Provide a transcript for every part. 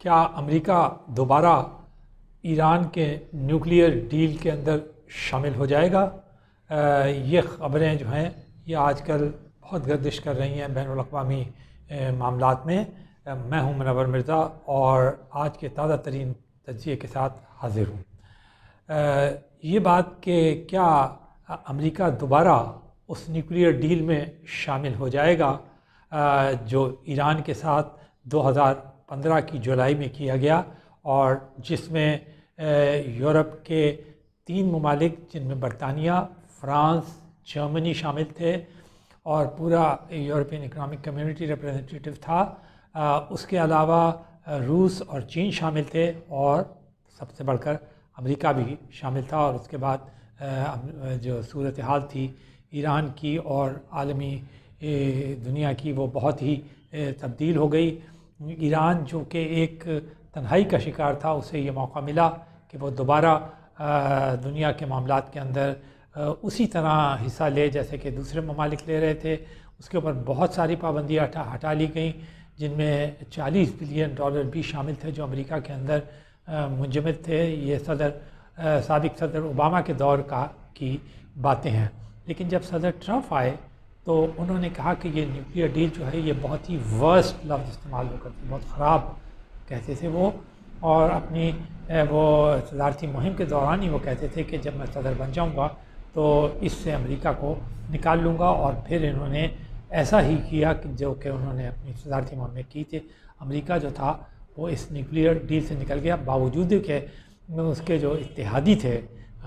کیا امریکہ دوبارہ ایران کے نیوکلیئر ڈیل کے اندر شامل ہو جائے گا؟ یہ خبریں جو ہیں یہ آج کل بہت گردش کر رہی ہیں بین الاقوامی معاملات میں۔ میں ہوں منور مرزا اور آج کے تازہ ترین تجزیے کے ساتھ حاضر ہوں۔ یہ بات کہ کیا امریکہ دوبارہ اس نیوکلیئر ڈیل میں شامل ہو جائے گا جو ایران کے ساتھ 2015 کی جولائی میں کیا گیا، اور جس میں یورپ کے 3 ممالک جن میں برطانیہ، فرانس، جرمنی شامل تھے اور پورا یورپین اکنامک کمیونٹی ریپرزنٹیٹیو تھا، اس کے علاوہ روس اور چین شامل تھے، اور سب سے بڑھ کر امریکہ بھی شامل تھا۔ اور اس کے بعد جو صورتحال تھی ایران کی اور عالمی دنیا کی، وہ بہت ہی تبدیل ہو گئی۔ ایران جو کہ ایک تنہائی کا شکار تھا، اسے یہ موقع ملا کہ وہ دوبارہ دنیا کے معاملات کے اندر اسی طرح حصہ لے جیسے کہ دوسرے ممالک لے رہے تھے۔ اس کے اوپر بہت ساری پابندیاں ہٹا لی گئیں، جن میں $40 بلین بھی شامل تھے جو امریکہ کے اندر منجمد تھے۔ یہ سابق صدر اوباما کے دور کی باتیں ہیں۔ لیکن جب صدر ٹرمپ آئے تو انہوں نے کہا کہ یہ نیوکلیئر ڈیل جو ہے یہ بہت ہی ورسٹ لفظ استعمال وہ کرتے، بہت خراب کہتے تھے وہ، اور اپنی وہ صدارتی مہم کے دوران ہی وہ کہتے تھے کہ جب میں صدر بن جاؤں گا تو اس سے امریکہ کو نکال لوں گا، اور پھر انہوں نے ایسا ہی کیا کہ جو کہ انہوں نے اپنی صدارتی مہم میں کی تھی۔ امریکہ جو تھا وہ اس نیوکلیئر ڈیل سے نکل گیا، باوجود کہ اس کے جو اتحادی تھے،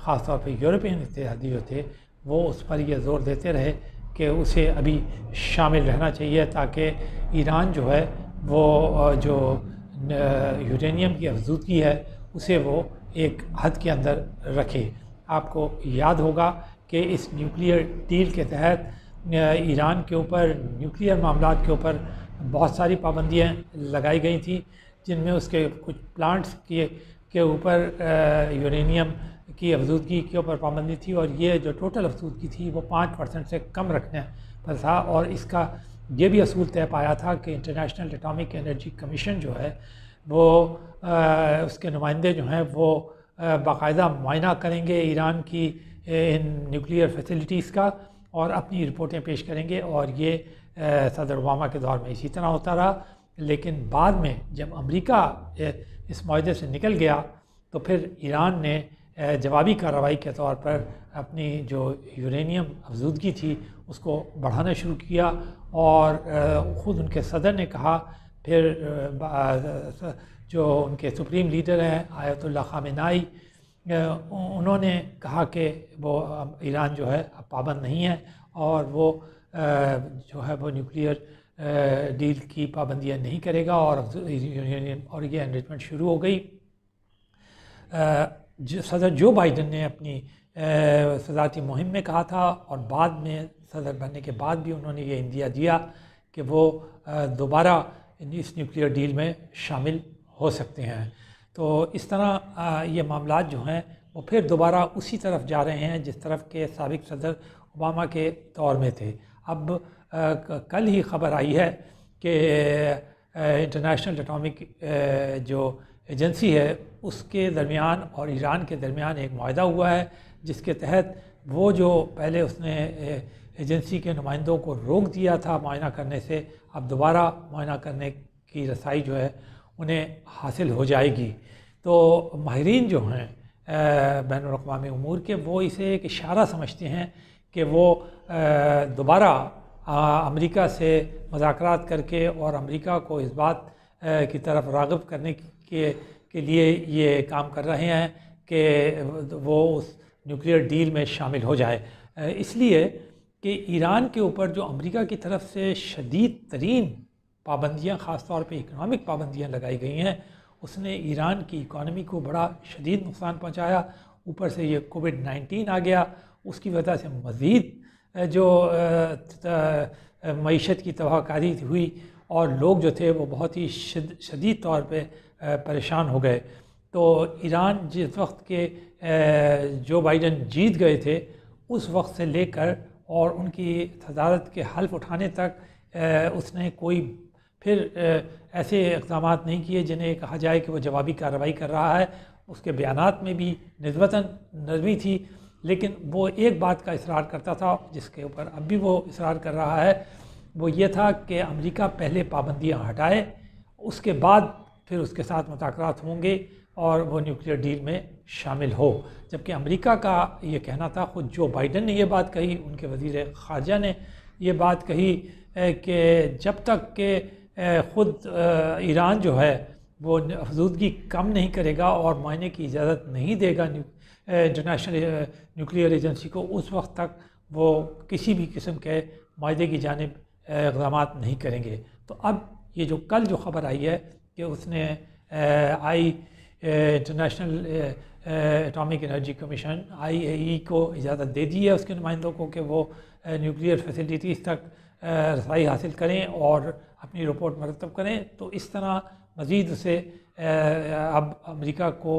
خاص طور پہ یورپین اتحادی جو تھے، وہ اس پر یہ زور دیتے رہے کہ اسے ابھی شامل رہنا چاہیے تاکہ ایران جو ہے وہ جو یورینیم کی افزودگی ہے اسے وہ ایک حد کے اندر رکھے۔ آپ کو یاد ہوگا کہ اس نیوکلیئر ڈیل کے تحت ایران کے اوپر نیوکلیئر معاملات کے اوپر بہت ساری پابندیاں لگائی گئی تھیں، جن میں اس کے کچھ پلانٹس کے اوپر یورینیم کی افزودگی کے اوپر پابندی تھی، اور یہ جو ٹوٹل افزودگی تھی وہ 5% سے کم رکھنے پر تھا۔ اور اس کا یہ بھی اصول طے پایا تھا کہ انٹرنیشنل اٹامک انرجی کمیشن جو ہے وہ اس کے نمائندے جو ہیں وہ باقاعدہ معائنہ کریں گے ایران کی ان نیوکلیئر فیسلٹیز کا، اور اپنی رپورٹیں پیش کریں گے۔ اور یہ صدر اوباما کے دور میں اسی طرح ہوتا رہا، لیکن بعد میں جب امریکہ اس معاہدے سے نکل گیا تو پھر ایران نے جوابی کارروائی کے طور پر اپنی جو یورینیم افزودگی تھی اس کو بڑھانا شروع کیا، اور خود ان کے صدر نے کہا، پھر جو ان کے سپریم لیڈر ہیں آیت اللہ خامنائی، انہوں نے کہا کہ وہ ایران جو ہے اب پابند نہیں ہے، اور وہ جو ہے وہ نیوکلیئر ڈیل کی پابندیاں نہیں کرے گا، اور یہ انریچمنٹ شروع ہو گئی۔ صدر جو بائیڈن نے اپنی صدارتی مہم میں کہا تھا، اور بعد میں صدر بننے کے بعد بھی انہوں نے یہ عندیہ دیا کہ وہ دوبارہ اس نیوکلیئر ڈیل میں شامل ہو سکتے ہیں۔ تو اس طرح یہ معاملات جو ہیں وہ پھر دوبارہ اسی طرف جا رہے ہیں جس طرف کے سابق صدر اوباما کے دور میں تھے۔ اب کل ہی خبر آئی ہے کہ انٹرنیشنل اٹامک جو ایجنسی ہے اس کے درمیان اور ایران کے درمیان ایک معاہدہ ہوا ہے، جس کے تحت وہ جو پہلے اس نے ایجنسی کے نمائندوں کو روک دیا تھا معائنہ کرنے سے، اب دوبارہ معائنہ کرنے کی رسائی جو ہے انہیں حاصل ہو جائے گی۔ تو ماہرین جو ہیں بین الاقوامی امور کے، وہ اسے ایک اشارہ سمجھتے ہیں کہ وہ دوبارہ امریکہ سے مذاکرات کر کے اور امریکہ کو اس بات کی طرف راغب کرنے کے لیے یہ کام کر رہے ہیں کہ وہ اس نیوکلیئر ڈیل میں شامل ہو جائے، اس لیے کہ ایران کے اوپر جو امریکہ کی طرف سے شدید ترین پابندیاں، خاص طور پہ اکنامک پابندیاں لگائی گئی ہیں، اس نے ایران کی اکانومی کو بڑا شدید نقصان پہنچایا۔ اوپر سے یہ کووڈ-19 آ گیا، اس کی وجہ سے مزید جو معیشت کی تباہ کاری ہوئی، اور لوگ جو تھے وہ بہت ہی شدید طور پہ پریشان ہو گئے۔ تو ایران جس وقت کے جو بائیڈن جیت گئے تھے اس وقت سے لے کر اور ان کی صدارت کے حلف اٹھانے تک اس نے کوئی پھر ایسے اقدامات نہیں کیے جنہیں کہا جائے کہ وہ جوابی کارروائی کر رہا ہے. اس کے بیانات میں بھی نسبتاً نرمی تھی، لیکن وہ ایک بات کا اصرار کرتا تھا جس کے اوپر اب بھی وہ اصرار کر رہا ہے، وہ یہ تھا کہ امریکہ پہلے پابندیاں ہٹائے، اس کے بعد پھر اس کے ساتھ مذاکرات ہوں گے اور وہ نیوکلیئر ڈیل میں شامل ہو. جبکہ امریکہ کا یہ کہنا تھا، خود جو بائیڈن نے یہ بات کہی، ان کے وزیر خارجہ نے یہ بات کہی کہ جب تک کہ خود ایران جو ہے وہ افزودگی کم نہیں کرے گا اور معائنے کی اجازت نہیں دے گا انٹرنیشنل نیوکلیئر ایجنسی کو، اس وقت تک وہ کسی بھی قسم کے معاہدے کی جانب اقدامات نہیں کریں گے. تو اب یہ جو کل جو خبر آئی ہے کہ اس نے international atomic energy commission IAEA کو اجازت دے دی ہے اس کے نمائندوں کو کہ وہ نیوکلیئر فیسلٹیز تک رسائی حاصل کریں اور اپنی رپورٹ مرتب کریں، تو اس طرح مزید اسے اب امریکہ کو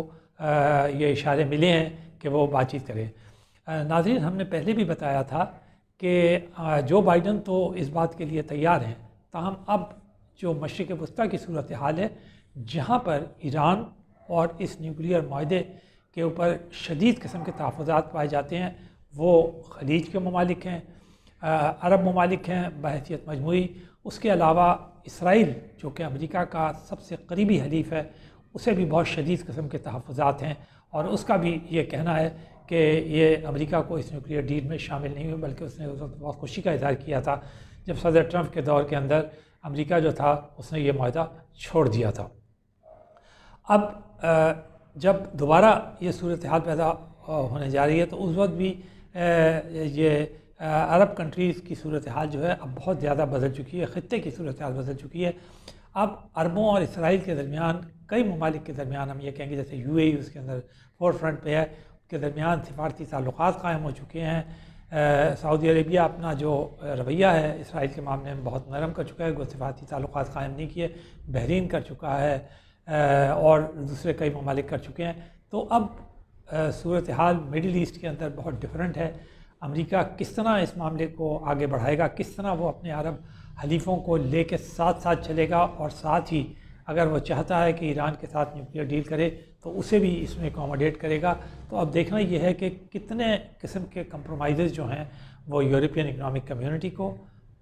یہ اشارے ملے ہیں کہ وہ بات چیت کرے. ناظرین، ہم نے پہلے بھی بتایا تھا کہ جو بائیڈن تو اس بات کے لیے تیار ہیں، تاہم اب جو مشرق وسطیٰ کی صورتحال ہے جہاں پر ایران اور اس نیوکلیئر معاہدے کے اوپر شدید قسم کے تحفظات پائے جاتے ہیں، وہ خلیج کے ممالک ہیں، عرب ممالک ہیں بحیثیت مجموعی، اس کے علاوہ اسرائیل جو کہ امریکہ کا سب سے قریبی حلیف ہے، اسے بھی بہت شدید قسم کے تحفظات ہیں، اور اس کا بھی یہ کہنا ہے کہ یہ امریکہ کو اس نیوکلیئر ڈیل میں شامل نہیں ہوئے، بلکہ اس نے اس وقت بہت خوشی کا اظہار کیا تھا جب صدر ٹرمپ کے دور کے اندر امریکہ جو تھا اس نے یہ معاہدہ چھوڑ دیا تھا. اب جب دوبارہ یہ صورتحال پیدا ہونے جا رہی ہے تو اس وقت بھی یہ عرب کنٹریز کی صورتحال جو ہے اب بہت زیادہ بدل چکی ہے، خطے کی صورتحال بدل چکی ہے. اب عربوں اور اسرائیل کے درمیان، کئی ممالک کے درمیان، ہم یہ کہیں گے جیسے UAE اس کے اندر فور فرنٹ پہ ہے، کے درمیان سفارتی تعلقات قائم ہو چکے ہیں. سعودی عربیہ اپنا جو رویہ ہے اسرائیل کے معاملے میں بہت نرم کر چکا ہے، وہ سفارتی تعلقات قائم نہیں کیے. بحرین کر چکا ہے اور دوسرے کئی ممالک کر چکے ہیں. تو اب صورتحال مڈل ایسٹ کے اندر بہت ڈفرینٹ ہے. امریکہ کس طرح اس معاملے کو آگے بڑھائے گا، کس طرح وہ اپنے عرب حلیفوں کو لے کے ساتھ ساتھ چلے گا، اور ساتھ ہی اگر وہ چاہتا ہے کہ ایران کے ساتھ نیوکلیئر ڈیل کرے تو اسے بھی اس میں اکوموڈیٹ کرے گا. تو اب دیکھنا یہ ہے کہ کتنے قسم کے کمپرومائزز جو ہیں وہ یورپین اکنامک کمیونٹی کو،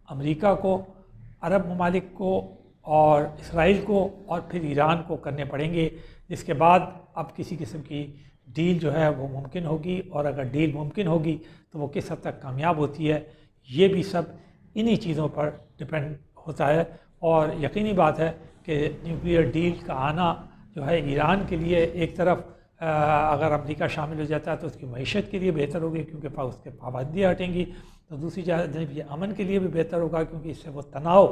امریکہ کو، عرب ممالک کو اور اسرائیل کو اور پھر ایران کو کرنے پڑیں گے، جس کے بعد اب کسی قسم کی ڈیل جو ہے وہ ممکن ہوگی. اور اگر ڈیل ممکن ہوگی تو وہ کس حد تک کامیاب ہوتی ہے، یہ بھی سب انہی چیزوں پر ڈپینڈ ہوتا ہے. اور یقینی بات ہے کہ نیوکلیئر ڈیل کا آنا جو ہے ایران کے لیے ایک طرف اگر امریکہ شامل ہو جاتا ہے تو اس کی معیشت کے لیے بہتر ہوگی کیونکہ اس کے پابندیاں ہٹیں گی، تو دوسری جانب یہ امن کے لیے بھی بہتر ہوگا کیونکہ اس سے وہ تناؤ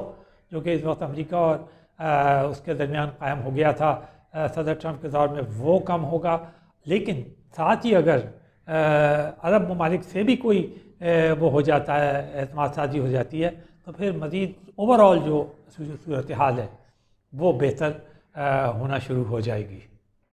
جو کہ اس وقت امریکہ اور اس کے درمیان قائم ہو گیا تھا صدر ٹرمپ کے دور میں، وہ کم ہوگا. لیکن ساتھ ہی اگر عرب ممالک سے بھی کوئی وہ ہو جاتا ہے، اعتماد سازی ہو جاتی ہے، تو پھر مزید اوور آل جو صورتحال ہے وہ بہتر ہونا شروع ہو جائے گی.